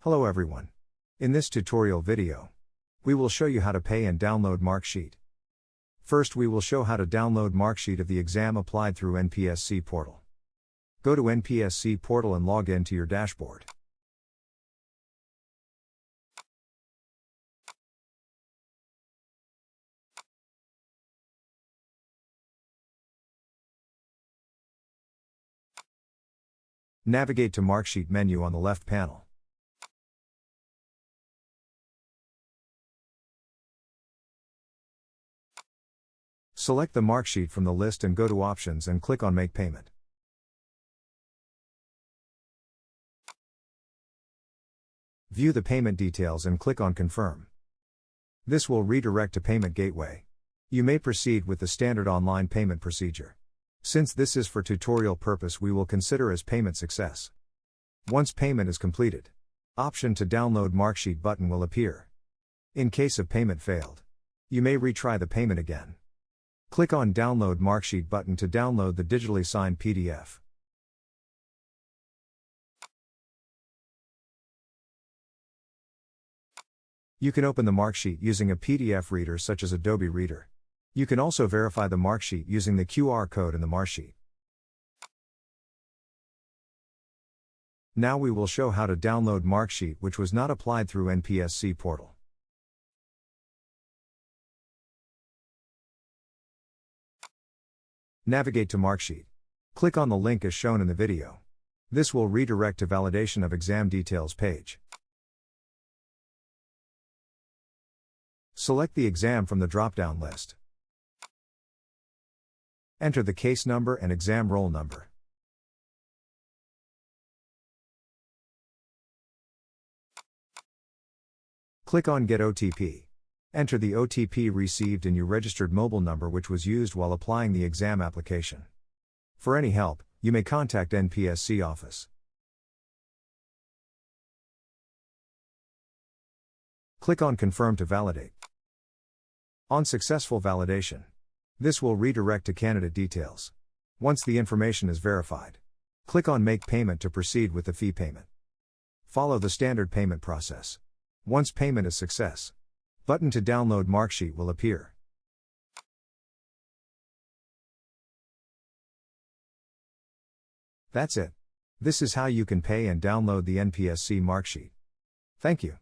Hello everyone. In this tutorial video, we will show you how to pay and download Marksheet. First we will show how to download Marksheet of the exam applied through NPSC portal. Go to NPSC portal and log in to your dashboard. Navigate to Marksheet menu on the left panel. Select the Marksheet from the list and go to Options and click on Make Payment. View the payment details and click on Confirm. This will redirect to Payment Gateway. You may proceed with the standard online payment procedure. Since this is for tutorial purpose, we will consider as payment success. Once payment is completed, option to download Marksheet button will appear. In case of payment failed, you may retry the payment again. Click on Download Marksheet button to download the digitally signed PDF. You can open the Marksheet using a PDF reader such as Adobe Reader. You can also verify the Marksheet using the QR code in the Marksheet. Now we will show how to download Marksheet which was not applied through NPSC portal. Navigate to Marksheet. Click on the link as shown in the video. This will redirect to Validation of Exam Details page. Select the exam from the drop-down list. Enter the case number and exam roll number. Click on Get OTP. Enter the OTP received in your registered mobile number which was used while applying the exam application. For any help, you may contact NPSC office. Click on Confirm to validate. On successful validation, this will redirect to candidate details. Once the information is verified, click on Make Payment to proceed with the fee payment. Follow the standard payment process. Once payment is success, button to download Marksheet will appear. That's it. This is how you can pay and download the NPSC Marksheet. Thank you.